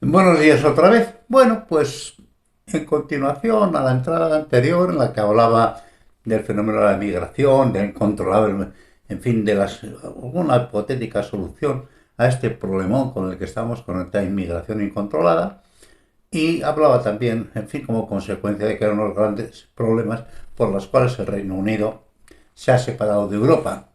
Buenos días otra vez. Bueno, pues en continuación a la entrada anterior en la que hablaba del fenómeno de la migración, del controlable, en fin, de una hipotética solución a este problemón con el que estamos con esta inmigración incontrolada, y hablaba también, en fin, como consecuencia de que eran unos grandes problemas por los cuales el Reino Unido se ha separado de Europa.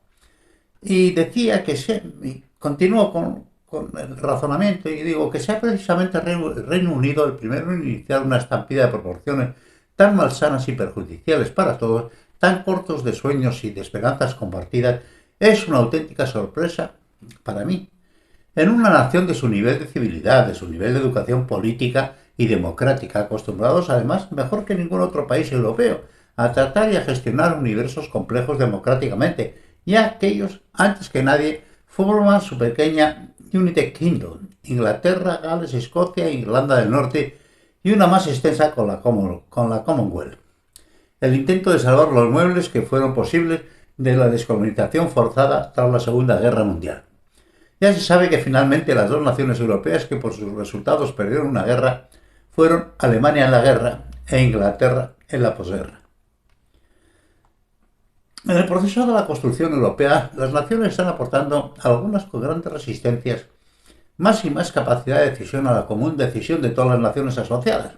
Y decía que y continúo con el razonamiento y digo que sea precisamente el Reino Unido el primero en iniciar una estampida de proporciones tan malsanas y perjudiciales para todos, tan cortos de sueños y de esperanzas compartidas, es una auténtica sorpresa para mí. En una nación de su nivel de civilidad, de su nivel de educación política y democrática, acostumbrados además, mejor que ningún otro país europeo, a tratar y a gestionar universos complejos democráticamente, ya que ellos, antes que nadie, forman su pequeña United Kingdom, Inglaterra, Gales, Escocia e Irlanda del Norte, y una más extensa con la Commonwealth. El intento de salvar los muebles que fueron posibles de la descolonización forzada tras la Segunda Guerra Mundial. Ya se sabe que finalmente las dos naciones europeas que por sus resultados perdieron una guerra fueron Alemania en la guerra e Inglaterra en la posguerra. En el proceso de la construcción europea, las naciones están aportando, algunas con grandes resistencias, más y más capacidad de decisión a la común decisión de todas las naciones asociadas,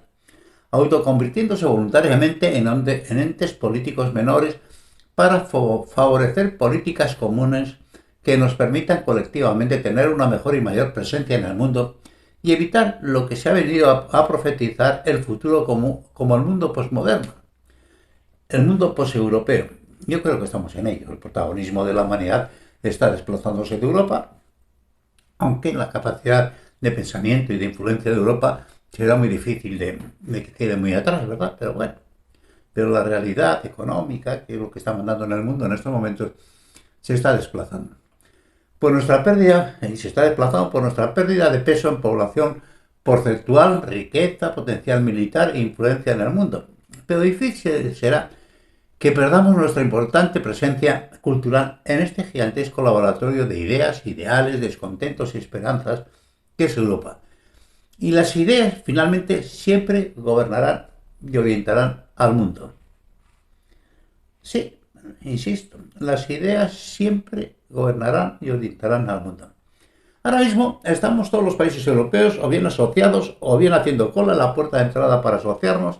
autoconvirtiéndose voluntariamente en entes políticos menores para favorecer políticas comunes que nos permitan colectivamente tener una mejor y mayor presencia en el mundo y evitar lo que se ha venido a profetizar el futuro como el mundo posmoderno, el mundo poseuropeo. Yo creo que estamos en ello. El protagonismo de la humanidad está desplazándose de Europa, aunque la capacidad de pensamiento y de influencia de Europa será muy difícil de que quede muy atrás, ¿verdad? Pero bueno, pero la realidad económica, que es lo que está mandando en el mundo en estos momentos, se está desplazando. Por nuestra pérdida, y se está desplazando por nuestra pérdida de peso en población porcentual, riqueza, potencial militar e influencia en el mundo. Pero difícil será que perdamos nuestra importante presencia cultural en este gigantesco laboratorio de ideas, ideales, descontentos y esperanzas que es Europa. Y las ideas finalmente siempre gobernarán y orientarán al mundo. Sí, insisto, las ideas siempre gobernarán y orientarán al mundo. Ahora mismo estamos todos los países europeos o bien asociados o bien haciendo cola en la puerta de entrada para asociarnos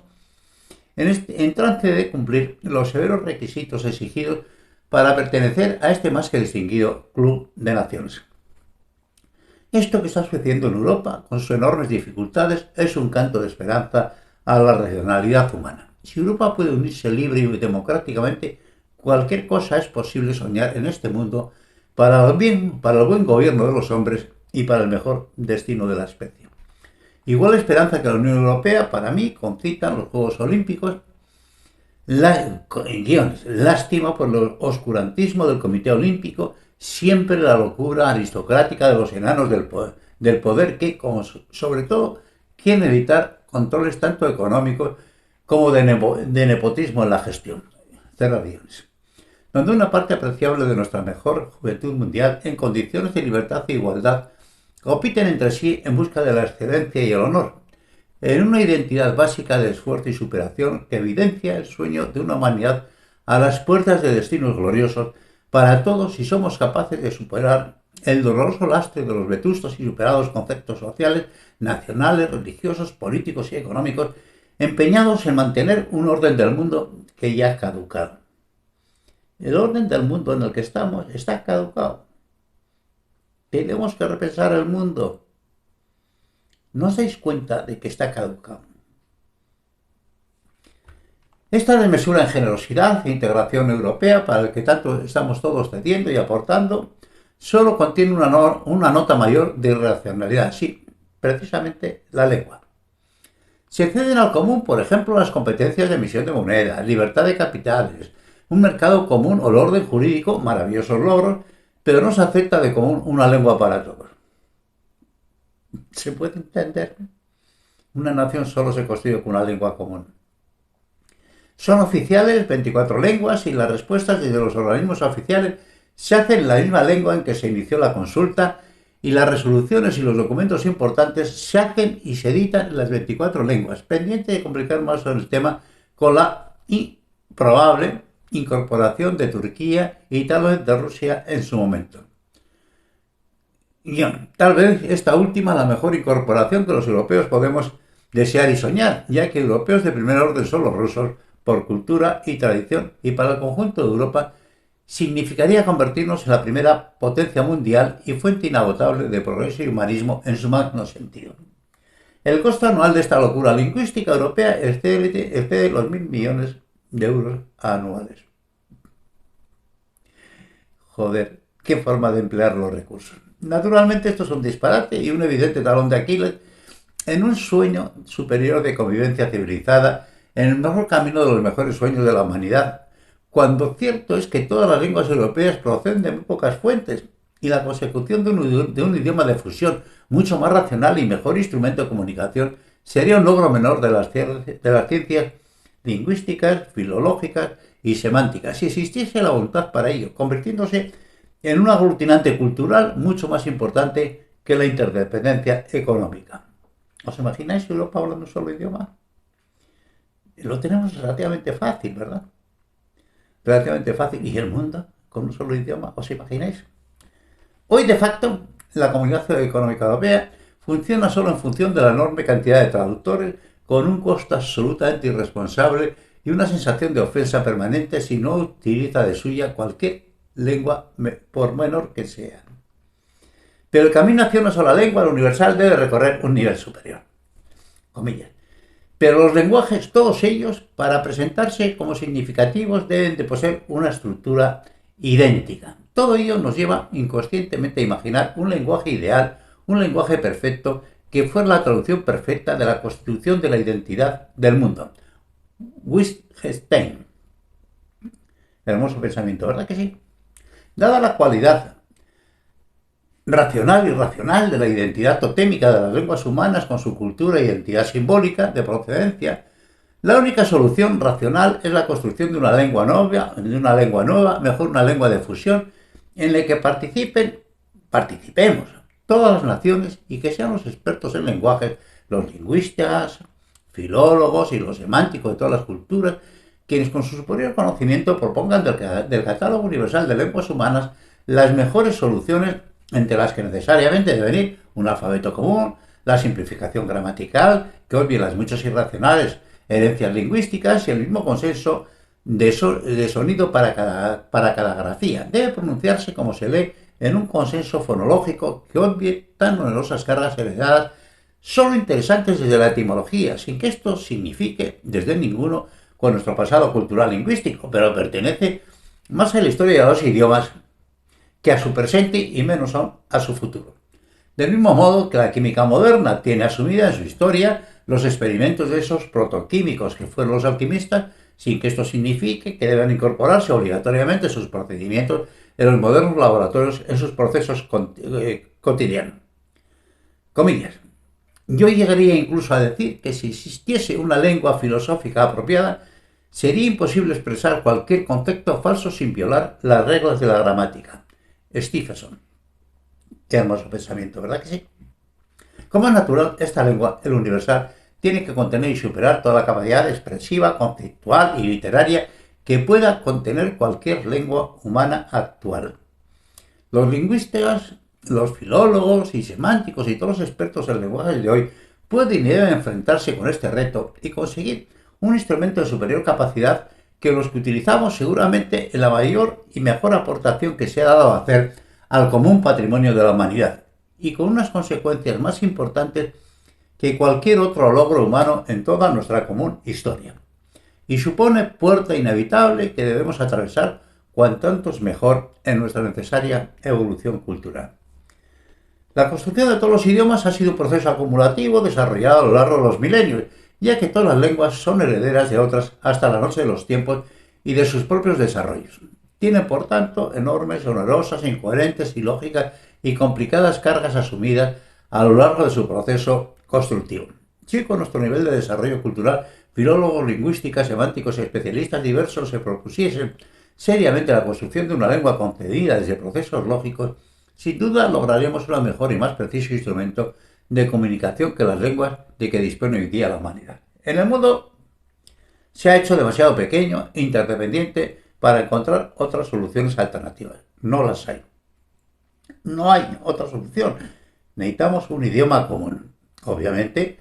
en trance de cumplir los severos requisitos exigidos para pertenecer a este más que distinguido club de naciones. Esto que está sucediendo en Europa, con sus enormes dificultades, es un canto de esperanza a la regionalidad humana. Si Europa puede unirse libre y democráticamente, cualquier cosa es posible soñar en este mundo para el buen gobierno de los hombres y para el mejor destino de la especie. Igual esperanza que la Unión Europea, para mí, concita en los Juegos Olímpicos, lástima por el oscurantismo del Comité Olímpico, siempre la locura aristocrática de los enanos del poder que, como sobre todo, quieren evitar controles tanto económicos como de nepotismo en la gestión. Cerradillos. Donde una parte apreciable de nuestra mejor juventud mundial, en condiciones de libertad e igualdad, compiten entre sí en busca de la excelencia y el honor, en una identidad básica de esfuerzo y superación que evidencia el sueño de una humanidad a las puertas de destinos gloriosos para todos si somos capaces de superar el doloroso lastre de los vetustos y superados conceptos sociales, nacionales, religiosos, políticos y económicos, empeñados en mantener un orden del mundo que ya ha caducado. El orden del mundo en el que estamos está caducado. Tenemos que repensar el mundo. ¿No os dais cuenta de que está caducado? Esta desmesura en generosidad e integración europea, para el que tanto estamos todos cediendo y aportando, solo contiene una nota mayor de irracionalidad. Sí, precisamente la lengua. Se ceden al común, por ejemplo, las competencias de emisión de moneda, libertad de capitales, un mercado común o el orden jurídico, maravillosos logros, pero no se acepta de común una lengua para todos. ¿Se puede entender? Una nación solo se construye con una lengua común. Son oficiales 24 lenguas y las respuestas desde los organismos oficiales se hacen en la misma lengua en que se inició la consulta y las resoluciones y los documentos importantes se hacen y se editan en las 24 lenguas, pendiente de complicar más el tema con la improbable incorporación de Turquía y tal vez de Rusia en su momento. Y tal vez esta última la mejor incorporación que los europeos podemos desear y soñar, ya que europeos de primer orden son los rusos por cultura y tradición, y para el conjunto de Europa significaría convertirnos en la primera potencia mundial y fuente inagotable de progreso y humanismo en su magno sentido. El costo anual de esta locura lingüística europea excede los 1.000 millones de euros anuales. Joder, qué forma de emplear los recursos. Naturalmente esto es un disparate y un evidente talón de Aquiles en un sueño superior de convivencia civilizada, en el mejor camino de los mejores sueños de la humanidad, cuando cierto es que todas las lenguas europeas proceden de muy pocas fuentes y la consecución de un idioma de fusión mucho más racional y mejor instrumento de comunicación sería un logro menor de las ciencias lingüísticas, filológicas y semánticas, si existiese la voluntad para ello, convirtiéndose en un aglutinante cultural mucho más importante que la interdependencia económica. ¿Os imagináis Europa hablando un solo idioma? Lo tenemos relativamente fácil, ¿verdad? Relativamente fácil. ¿Y el mundo con un solo idioma? ¿Os imagináis? Hoy, de facto, la Comunidad Económica Europea funciona solo en función de la enorme cantidad de traductores, con un costo absolutamente irresponsable y una sensación de ofensa permanente si no utiliza de suya cualquier lengua, por menor que sea. Pero el camino hacia una sola lengua, la universal, debe recorrer un nivel superior. Comillas. Pero los lenguajes, todos ellos, para presentarse como significativos, deben de poseer una estructura idéntica. Todo ello nos lleva inconscientemente a imaginar un lenguaje ideal, un lenguaje perfecto, que fuera la traducción perfecta de la constitución de la identidad del mundo. Wittgenstein. Hermoso pensamiento, ¿verdad que sí? Dada la cualidad racional y irracional de la identidad totémica de las lenguas humanas con su cultura e identidad simbólica de procedencia, la única solución racional es la construcción de una lengua nueva, mejor una lengua de fusión, en la que participemos todas las naciones y que sean los expertos en lenguajes, los lingüistas, filólogos y los semánticos de todas las culturas, quienes con su superior conocimiento propongan del catálogo universal de lenguas humanas las mejores soluciones, entre las que necesariamente debe venir un alfabeto común, la simplificación gramatical, que obvie las muchas irracionales herencias lingüísticas y el mismo consenso de sonido para cada grafía. Debe pronunciarse como se lee en un consenso fonológico que obvie tan numerosas cargas heredadas, solo interesantes desde la etimología, sin que esto signifique desde ninguno con nuestro pasado cultural lingüístico, pero pertenece más a la historia de los idiomas que a su presente y menos aún a su futuro. Del mismo modo que la química moderna tiene asumida en su historia los experimentos de esos protoquímicos que fueron los alquimistas, sin que esto signifique que deban incorporarse obligatoriamente sus procedimientos en los modernos laboratorios en sus procesos cotidianos. Comillas. Yo llegaría incluso a decir que si existiese una lengua filosófica apropiada, sería imposible expresar cualquier concepto falso sin violar las reglas de la gramática. Stephenson. Qué hermoso pensamiento, ¿verdad que sí? Como es natural, esta lengua, el universal, tiene que contener y superar toda la capacidad expresiva, conceptual y literaria que pueda contener cualquier lengua humana actual. Los lingüistas, los filólogos y semánticos y todos los expertos en lenguajes de hoy pueden y deben enfrentarse con este reto y conseguir un instrumento de superior capacidad que los que utilizamos seguramente en la mayor y mejor aportación que se ha dado a hacer al común patrimonio de la humanidad, y con unas consecuencias más importantes que cualquier otro logro humano en toda nuestra común historia. Y supone puerta inevitable que debemos atravesar cuanto antes mejor en nuestra necesaria evolución cultural. La construcción de todos los idiomas ha sido un proceso acumulativo desarrollado a lo largo de los milenios, ya que todas las lenguas son herederas de otras hasta la noche de los tiempos y de sus propios desarrollos. Tienen, por tanto, enormes, onerosas, incoherentes, ilógicas y complicadas cargas asumidas a lo largo de su proceso constructivo. Si con nuestro nivel de desarrollo cultural, filólogos, lingüísticas, semánticos y especialistas diversos se propusiesen seriamente la construcción de una lengua concebida desde procesos lógicos, sin duda lograremos un mejor y más preciso instrumento de comunicación que las lenguas de que dispone hoy día la humanidad. En el mundo se ha hecho demasiado pequeño e interdependiente para encontrar otras soluciones alternativas. No las hay. No hay otra solución. Necesitamos un idioma común. Obviamente,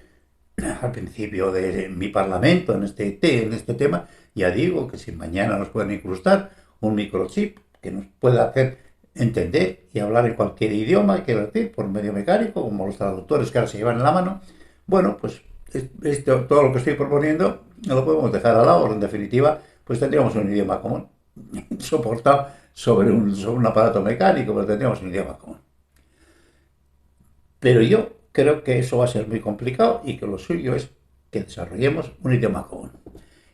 al principio de mi parlamento en este tema, ya digo que si mañana nos pueden incrustar un microchip que nos pueda hacer entender y hablar en cualquier idioma, quiero decir, por medio mecánico, como los traductores que ahora se llevan en la mano, bueno, pues todo lo que estoy proponiendo lo podemos dejar al lado. En definitiva, pues tendríamos un idioma común, soportado sobre un aparato mecánico, pero tendríamos un idioma común. Pero yo creo que eso va a ser muy complicado y que lo suyo es que desarrollemos un idioma común.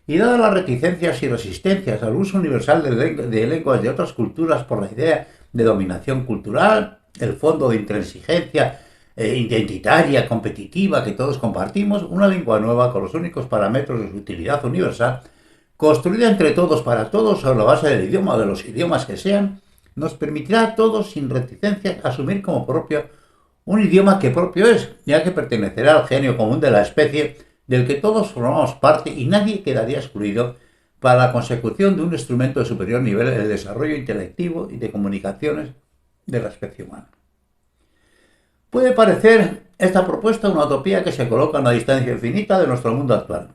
Y dadas las reticencias y resistencias al uso universal de lenguas de otras culturas por la idea de dominación cultural, el fondo de intransigencia identitaria, competitiva que todos compartimos, una lengua nueva con los únicos parámetros de su utilidad universal, construida entre todos para todos sobre la base del idioma o de los idiomas que sean, nos permitirá a todos sin reticencias asumir como propio un idioma que propio es, ya que pertenecerá al genio común de la especie del que todos formamos parte y nadie quedaría excluido para la consecución de un instrumento de superior nivel en el desarrollo intelectivo y de comunicaciones de la especie humana. Puede parecer esta propuesta una utopía que se coloca a una distancia infinita de nuestro mundo actual.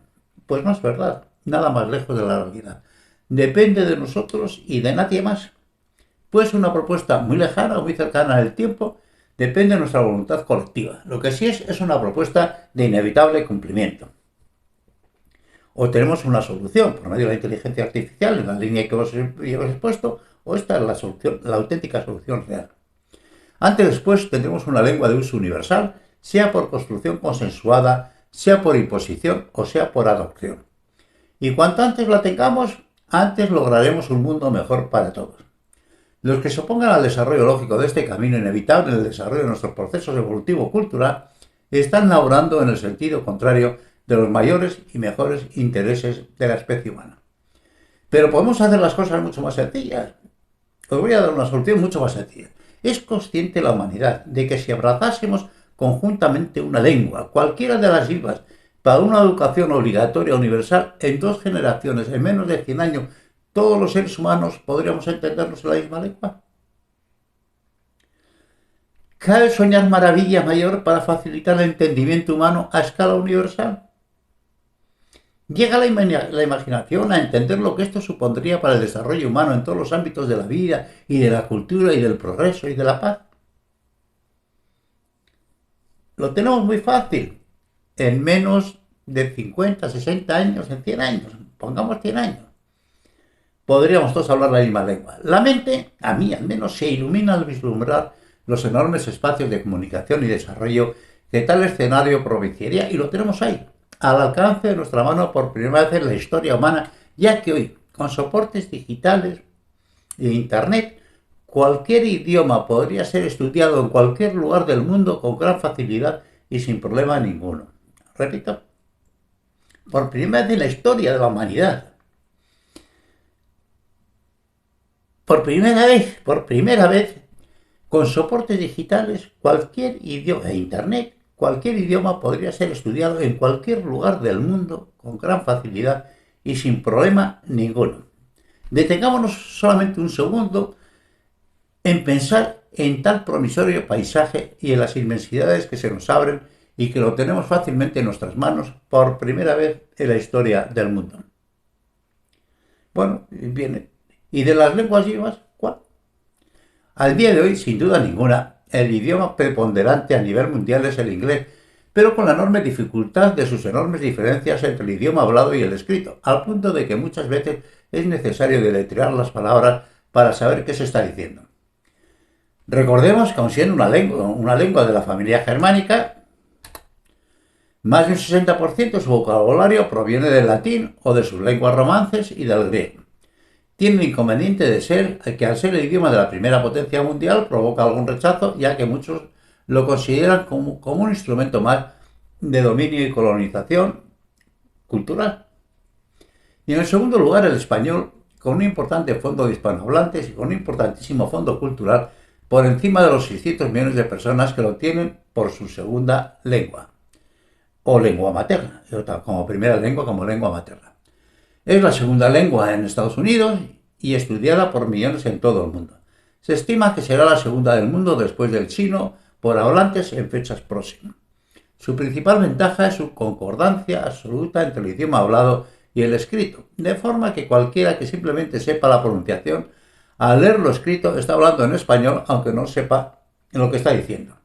Pues no es verdad, nada más lejos de la realidad. Depende de nosotros y de nadie más. Puede ser una propuesta muy lejana o muy cercana en el tiempo, depende de nuestra voluntad colectiva. Lo que sí es una propuesta de inevitable cumplimiento. O tenemos una solución por medio de la inteligencia artificial en la línea que os he expuesto, o esta es la solución, la auténtica solución real. Antes o después tendremos una lengua de uso universal, sea por construcción consensuada, sea por imposición o sea por adopción. Y cuanto antes la tengamos, antes lograremos un mundo mejor para todos. Los que se opongan al desarrollo lógico de este camino inevitable en el desarrollo de nuestros procesos evolutivo-cultural están laborando en el sentido contrario de los mayores y mejores intereses de la especie humana. Pero podemos hacer las cosas mucho más sencillas. Os voy a dar una solución mucho más sencilla. Es consciente la humanidad de que si abrazásemos conjuntamente una lengua, cualquiera de las vivas, para una educación obligatoria universal, en 2 generaciones, en menos de 100 años, todos los seres humanos podríamos entendernos en la misma lengua. ¿Cabe soñar maravilla mayor para facilitar el entendimiento humano a escala universal? ¿Llega la imaginación a entender lo que esto supondría para el desarrollo humano en todos los ámbitos de la vida y de la cultura y del progreso y de la paz? Lo tenemos muy fácil. En menos de 50, 60 años, en 100 años, pongamos 100 años, podríamos todos hablar la misma lengua. La mente, a mí al menos, se ilumina al vislumbrar los enormes espacios de comunicación y desarrollo que tal escenario propiciaría, y lo tenemos ahí, al alcance de nuestra mano por primera vez en la historia humana, ya que hoy, con soportes digitales e internet, cualquier idioma podría ser estudiado en cualquier lugar del mundo con gran facilidad y sin problema ninguno. Repito, por primera vez en la historia de la humanidad. Por primera vez, con soportes digitales, cualquier idioma e internet, cualquier idioma podría ser estudiado en cualquier lugar del mundo con gran facilidad y sin problema ninguno. Detengámonos solamente un segundo en pensar en tal promisorio paisaje y en las inmensidades que se nos abren y que lo tenemos fácilmente en nuestras manos por primera vez en la historia del mundo. Bueno, viene. ¿Y de las lenguas vivas? ¿Cuál? Al día de hoy, sin duda ninguna, el idioma preponderante a nivel mundial es el inglés, pero con la enorme dificultad de sus enormes diferencias entre el idioma hablado y el escrito, al punto de que muchas veces es necesario deletrear las palabras para saber qué se está diciendo. Recordemos que aun siendo una lengua de la familia germánica, más de un 60% de su vocabulario proviene del latín o de sus lenguas romances y del griego. Tiene el inconveniente de ser que al ser el idioma de la primera potencia mundial provoca algún rechazo, ya que muchos lo consideran como un instrumento más de dominio y colonización cultural. Y en el segundo lugar, el español, con un importante fondo de hispanohablantes y con un importantísimo fondo cultural, por encima de los 600 millones de personas que lo tienen por su segunda lengua o lengua materna, como primera lengua, como lengua materna. Es la segunda lengua en Estados Unidos y estudiada por millones en todo el mundo. Se estima que será la segunda del mundo después del chino por hablantes en fechas próximas. Su principal ventaja es su concordancia absoluta entre el idioma hablado y el escrito, de forma que cualquiera que simplemente sepa la pronunciación, al leer lo escrito está hablando en español aunque no sepa lo que está diciendo.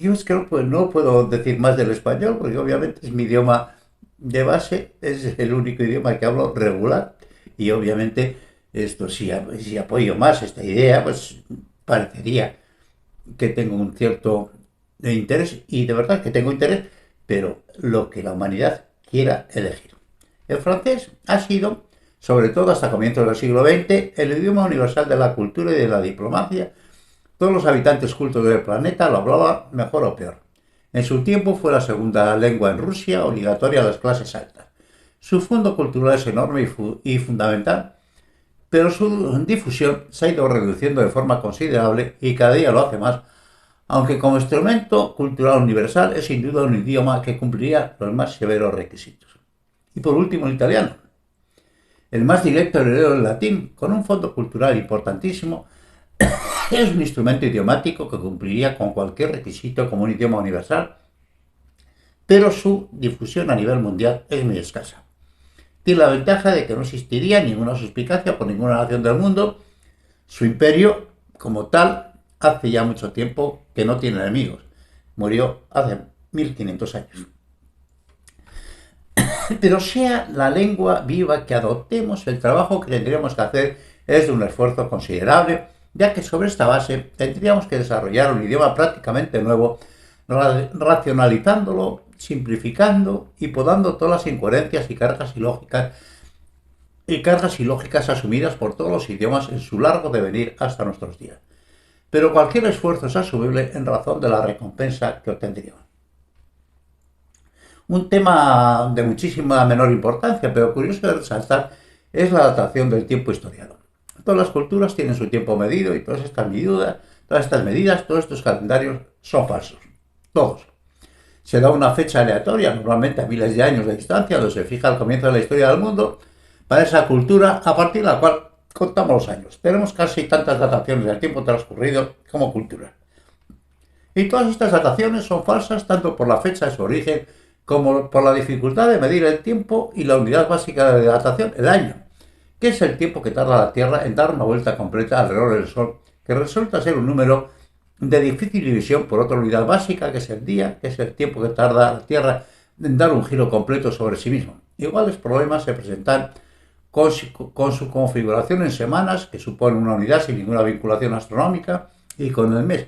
Yo es que no puedo decir más del español porque obviamente es mi idioma de base, es el único idioma que hablo regular y obviamente esto si apoyo más esta idea pues parecería que tengo un cierto interés y de verdad que tengo interés, pero lo que la humanidad quiera elegir. El francés ha sido, sobre todo hasta comienzos del siglo XX, el idioma universal de la cultura y de la diplomacia. Todos los habitantes cultos del planeta lo hablaban mejor o peor. En su tiempo fue la segunda lengua en Rusia, obligatoria a las clases altas. Su fondo cultural es enorme y fundamental, pero su difusión se ha ido reduciendo de forma considerable y cada día lo hace más, aunque como instrumento cultural universal es sin duda un idioma que cumpliría los más severos requisitos. Y por último el italiano, el más directo heredero del latín, con un fondo cultural importantísimo. Es un instrumento idiomático que cumpliría con cualquier requisito como un idioma universal, pero su difusión a nivel mundial es muy escasa. Tiene la ventaja de que no existiría ninguna suspicacia por ninguna nación del mundo. Su imperio, como tal, hace ya mucho tiempo que no tiene enemigos. Murió hace 1500 años. Pero sea la lengua viva que adoptemos, el trabajo que tendríamos que hacer es de un esfuerzo considerable, ya que sobre esta base tendríamos que desarrollar un idioma prácticamente nuevo, racionalizándolo, simplificando y podando todas las incoherencias y cargas ilógicas asumidas por todos los idiomas en su largo devenir hasta nuestros días. Pero cualquier esfuerzo es asumible en razón de la recompensa que obtendríamos. Un tema de muchísima menor importancia, pero curioso de resaltar, es la datación del tiempo historiado. Todas las culturas tienen su tiempo medido y todas estas medidas, todos estos calendarios son falsos. Todos. Se da una fecha aleatoria, normalmente a miles de años de distancia, donde se fija el comienzo de la historia del mundo, para esa cultura a partir de la cual contamos los años. Tenemos casi tantas dataciones del tiempo transcurrido como cultura. Y todas estas dataciones son falsas tanto por la fecha de su origen como por la dificultad de medir el tiempo y la unidad básica de datación, el año, que es el tiempo que tarda la Tierra en dar una vuelta completa alrededor del Sol, que resulta ser un número de difícil división por otra unidad básica, que es el día, que es el tiempo que tarda la Tierra en dar un giro completo sobre sí mismo. Iguales problemas se presentan con su configuración en semanas, que supone una unidad sin ninguna vinculación astronómica, y con el mes,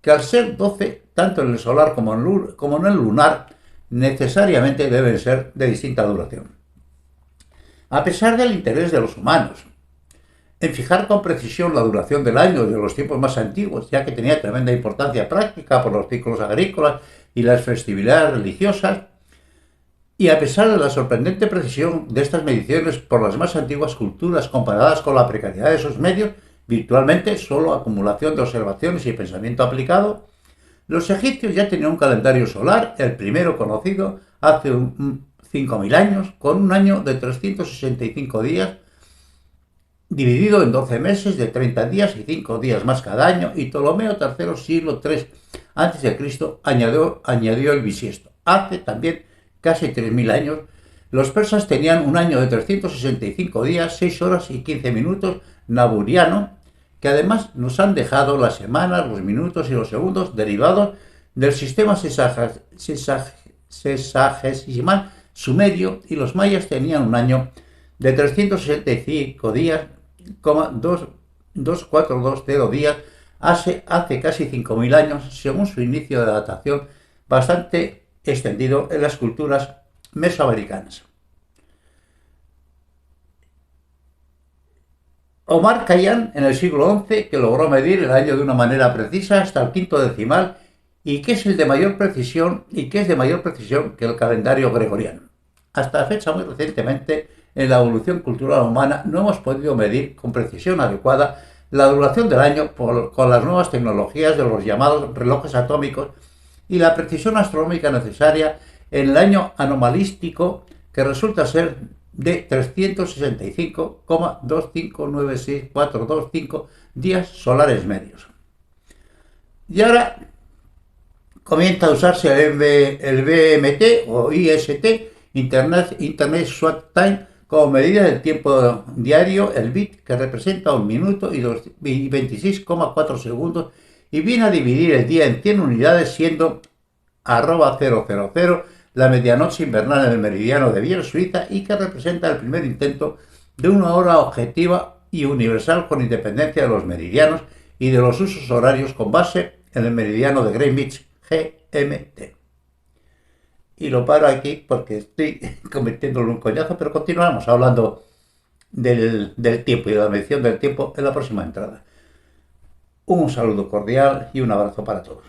que al ser 12, tanto en el solar como en el lunar, necesariamente deben ser de distinta duración. A pesar del interés de los humanos en fijar con precisión la duración del año de los tiempos más antiguos, ya que tenía tremenda importancia práctica por los ciclos agrícolas y las festividades religiosas, y a pesar de la sorprendente precisión de estas mediciones por las más antiguas culturas comparadas con la precariedad de sus medios, virtualmente solo acumulación de observaciones y pensamiento aplicado, los egipcios ya tenían un calendario solar, el primero conocido hace 5.000 años, con un año de 365 días, dividido en 12 meses de 30 días y 5 días más cada año, y Ptolomeo III, siglo III a.C., añadió el bisiesto. Hace también casi 3.000 años, los persas tenían un año de 365 días, 6 horas y 15 minutos naburiano, que además nos han dejado las semanas, los minutos y los segundos derivados del sistema sexagesimal sumerio, y los mayas tenían un año de 365 días, 242 días, hace casi 5.000 años, según su inicio de datación bastante extendido en las culturas mesoamericanas. Omar Khayyam en el siglo XI, que logró medir el año de una manera precisa hasta el quinto decimal, y que es de mayor precisión que el calendario gregoriano. Hasta la fecha, muy recientemente, en la evolución cultural humana no hemos podido medir con precisión adecuada la duración del año con las nuevas tecnologías de los llamados relojes atómicos y la precisión astronómica necesaria en el año anomalístico, que resulta ser de 365,2596425 días solares medios. Y ahora comienza a usarse el BMT o IST, Internet Short Time, como medida del tiempo diario, el bit, que representa 1 minuto y 26,4 segundos, y viene a dividir el día en 100 unidades, siendo @000 la medianoche invernal en el meridiano de Biel, Suiza, y que representa el primer intento de una hora objetiva y universal con independencia de los meridianos y de los usos horarios, con base en el meridiano de Greenwich, GMT. Y lo paro aquí porque estoy cometiéndole un coñazo, pero continuamos hablando del tiempo y de la medición del tiempo en la próxima entrada. Un saludo cordial y un abrazo para todos.